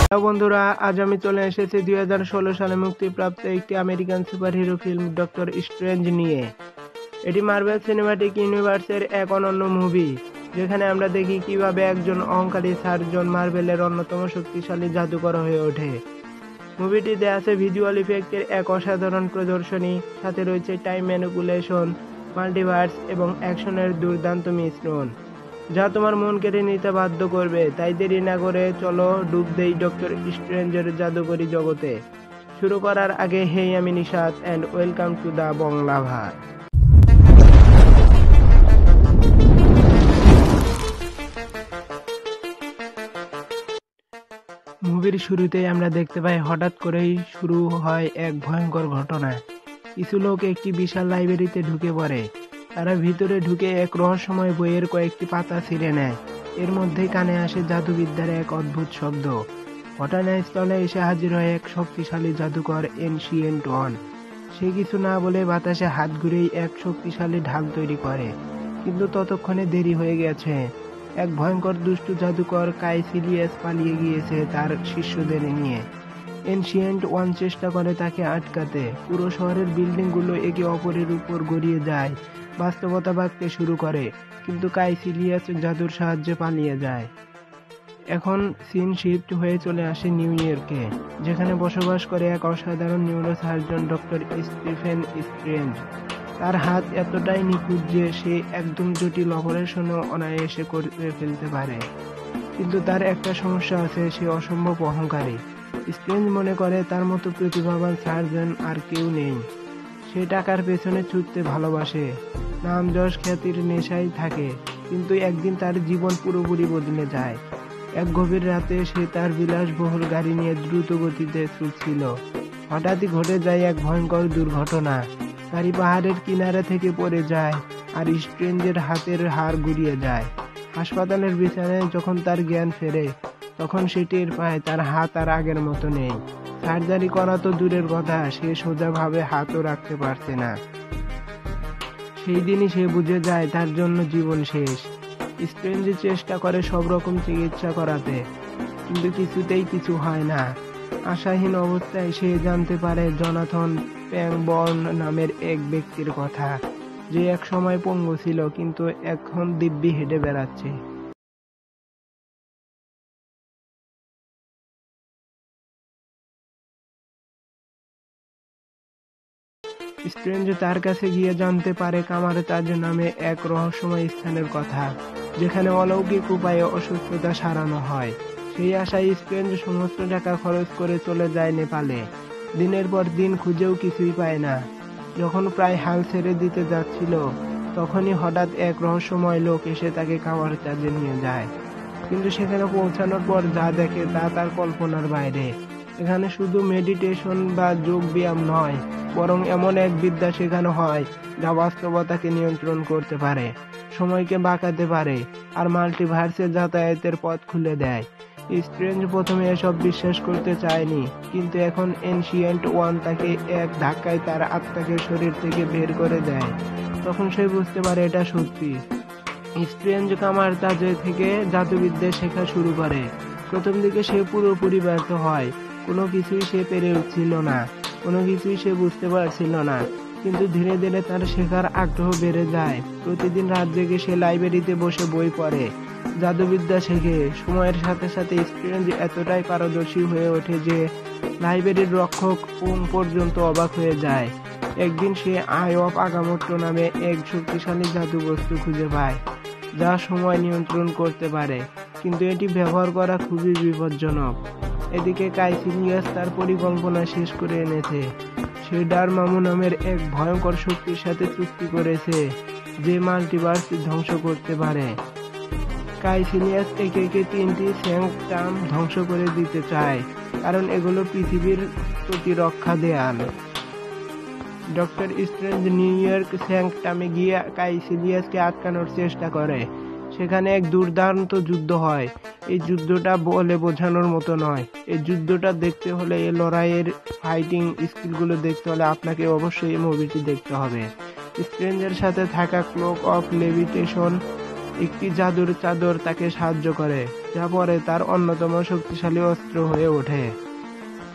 Hello বন্ধুরা, আজ আমি চলে এসেছি 2016 সালে মুক্তিপ্রাপ্ত একটি American superhero film doctor strange নিয়ে। এটি মার্ভেল সিনেম্যাটিক ইউনিভার্সের এক অনন্য মুভি, যেখানে আমরা দেখি কিভাবে একজন অহংকারী সার্জন মার্ভেলের অন্যতম শক্তিশালী জাদুকর হয়ে ওঠে। মুভিটিতে আছে ভিজুয়াল ইফেক্টের এক অসাধারণ প্রদর্শনী, সাথে রয়েছে টাইম ম্যানিপুলেশন, মাল্টিভার্স এবং অ্যাকশনের দুর্দান্ত মিশ্রণ, যা তোমার মন কেড়ে নিতে বাধ্য করবে। তাই দেরি না করে চলো ডুব দেই ডক্টর স্ট্রেঞ্জের জাদুকরী জগতে। শুরু করার আগে হেই, আমি Nishat and welcome to the Bangla ভার। মুভির শুরুতেই আমরা দেখতে পাই হঠাৎ করেই শুরু হয় এক ভয়ঙ্কর ঘটনা। কিছু লোক একটি বিশাল লাইব্রেরিতে ঢুকে পড়ে। তারা ভিতরে ঢুকে এক রহস্যময় বইয়ের কয়েকটি পাতা ছিঁড়ে নেয়। এর মধ্যেই কানে আসে জাদুবিদ্যার এক অদ্ভুত শব্দ। ঘটনাস্থলে এসে হাজির হয় এক শক্তিশালী জাদুকর এনশিয়েন্ট ওয়ান। সে কিছু না বলে বাতাসে হাত ঘুরেই এক শক্তিশালী ঢাল তৈরি করে। কিন্তু ততক্ষণে দেরি হয়ে গেছে। এক ভয়ঙ্কর দুষ্টু জাদুকর কাইসিলিয়াস পালিয়ে গিয়েছে তার শিষ্যদের নিয়ে। এনশিয়েন্ট ওয়ান চেষ্টা করে তাকে আটকাতে। পুরো শহরের বিল্ডিংগুলো একে অপরের উপর গড়িয়ে যায়, বাস্তবতা ভাঙতে শুরু করে, কিন্তু কাইসিলিয়াস জাদুর সাহায্যে পালিয়ে যায়। এখন সিন শিফট হয়ে চলে আসে নিউ ইয়র্কে, যেখানে বসবাস করে এক অসাধারণ নিউরোসার্জন ডক্টর স্টিফেন স্ট্রেঞ্জ। তার হাত এতটাই নিখুঁত যে সে একদম জটিল অপারেশনও অনায়াসে করে ফেলতে পারে। কিন্তু তার একটা সমস্যা আছে, সে অসম্ভব অহংকারী। স্ট্রেঞ্জ মনে করে তার মতো প্রতিভাবান সার্জন আর কেউ নেই। সে টাকার পেছনে ছুটতে ভালোবাসে, নাম যশ খ্যাতির নেশায় থাকে। কিন্তু একদিন তার জীবন পুরোপুরি বদলে যায়। এক গভীর রাতে সে তার বিলাসবহুল গাড়ি নিয়ে দ্রুত গতিতে ছুটছিল। হঠাৎই ঘটে যায় এক ভয়ঙ্কর দুর্ঘটনা। গাড়ি পাহাড়ের কিনারা থেকে পড়ে যায় আর স্ট্রেঞ্জের হাতের হাড় গুড়িয়ে যায়। হাসপাতালের বিছানায় যখন তার জ্ঞান ফেরে, তখন সে টের পায় তার হাত আর আগের মতো নেই। সার্জারি করা তো দূরের কথা, সে সোজাভাবে হাতও রাখতে পারছে না। সেই দিনই সে বুঝে যায় তার জন্য জীবন শেষ। স্ট্রেঞ্জ চেষ্টা করে সব রকম চিকিৎসা করাতে, কিন্তু কিছুতেই কিছু হয় না। আশাহীন অবস্থায় সে জানতে পারে জোনাথন প্যাংবর্ন নামের এক ব্যক্তির কথা, যে এক সময় পঙ্গু ছিল কিন্তু এখন দিব্যি হেঁটে বেড়াচ্ছে। স্ট্রেঞ্জ তার কাছে গিয়ে জানতে পারে কামার-তাজ নামে এক রহস্যময় স্থানের কথা, যেখানে অলৌকিক উপায়ে অসুস্থতা সারানো হয়। সেই আশায় স্ট্রেঞ্জ সমস্ত টাকা খরচ করে চলে যায় নেপালে। দিনের পর দিন খুঁজেও কিছুই পায় না। যখন প্রায় হাল ছেড়ে দিতে যাচ্ছিল, তখনই হঠাৎ এক রহস্যময় লোক এসে তাকে কামার-তাজে নিয়ে যায়। কিন্তু সেখানে পৌঁছানোর পর যা দেখে তা তার কল্পনার বাইরে। এখানে শুধু মেডিটেশন বা যোগ ব্যায়াম নয়, বরং এমন এক বিদ্যা শেখানো হয় যা বাস্তবতাকে নিয়ন্ত্রণ করতে পারে, সময়কে বাঁকাতে পারে আর মাল্টিভার্সে যাতায়াতের পথ খুলে দেয়। স্ট্রেঞ্জ প্রথমে এসব বিশ্বাস করতে চায়নি, কিন্তু এখন এনশিয়েন্ট ওয়ান তাকে এক ধাক্কায় তার আত্মাকে শরীর থেকে বের করে দেয়। তখন সে বুঝতে পারে এটা সত্যি। স্ট্রেঞ্জ কামার-তাজে থেকে জাদুবিদ্যা শেখা শুরু করে। প্রথম দিকে সে পুরোপুরি ব্যর্থ হয়। কোনো কিছুই সে পেরে উঠছিল না, কোনো কিছুই সে বুঝতে পারছিল না। কিন্তু ধীরে ধীরে তার শেখার আগ্রহ বেড়ে যায়। প্রতিদিন রাত জেগে সে লাইব্রেরিতে বসে বই পড়ে, জাদুবিদ্যা শেখে। সময়ের সাথে সাথে স্ট্রেঞ্জ এতটাই পারদর্শী হয়ে ওঠে যে লাইব্রেরির রক্ষক পর্যন্ত অবাক হয়ে যায়। একদিন সে আই অফ আগামোট্টো নামে এক শক্তিশালী জাদু বস্তু খুঁজে পায়, যা সময় নিয়ন্ত্রণ করতে পারে, কিন্তু এটি ব্যবহার করা খুবই বিপজ্জনক। এদিকে কাইসিলিয়াস তার পরিকল্পনা শেষ করে এনেছে। সে ডারমামু নামের এক ভয়ঙ্কর শক্তির সাথে চুক্তি করেছে, যে মাল্টিভার্স ধ্বংস করতে পারে। কাইসিলিয়াস একে একে 3টি স্যাংকটাম ধ্বংস করে দিতে চায়, কারণ এগুলো পৃথিবীর প্রতিরক্ষা দেয়াল। ডক্টর স্ট্রেঞ্জ নিউ ইয়র্ক স্যাংকটামে গিয়ে কাইসিলিয়াসকে আটকানোর চেষ্টা করে। সেখানে এক দুর্দান্ত যুদ্ধ হয়। এই যুদ্ধটা বলে বোঝানোর মতো নয়। এই যুদ্ধটা দেখতে হলে, এই লড়াইয়ের ফাইটিং স্কিলগুলো দেখতে হলে আপনাকে অবশ্যই এই মুভিটি দেখতে হবে। স্ট্রেঞ্জের সাথে থাকা ক্লোক অফ লেভিটেশন একটি জাদুর চাদর তাকে সাহায্য করে, যা পরে তার অন্যতম শক্তিশালী অস্ত্র হয়ে ওঠে।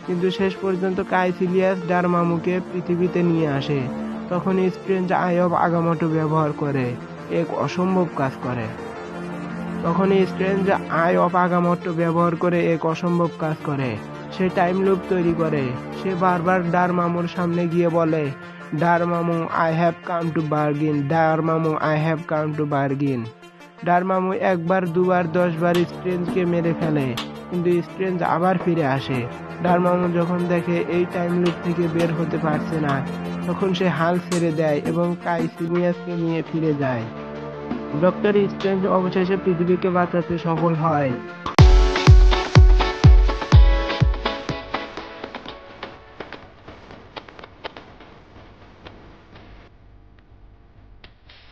কিন্তু শেষ পর্যন্ত কাইসিলিয়াস ডারমামুকে পৃথিবীতে নিয়ে আসে। তখন স্ট্রেঞ্জ আই অফ আগামাটো ব্যবহার করে এক অসম্ভব কাজ করে। সে টাইম লুপ তৈরি করে। সে বারবার ডারমামুর সামনে গিয়ে বলে, Dormammu I have come to bargain, Dormammu I have come to bargain. Dormammu একবার, দুবার, 10 বার স্ট্রেঞ্জকে মেরে ফেলে, কিন্তু স্ট্রেঞ্জ আবার ফিরে আসে। ডারমামু যখন দেখে এই টাইম লুপ থেকে বের হতে পারছে না, তখন সে হাল ছেড়ে দেয় এবং কাইসিলিয়াসকে নিয়ে ফিরে যায়। ডক্টর স্ট্রেঞ্জ অবশেষে পৃথিবীকে বাঁচাতে সফল হয়।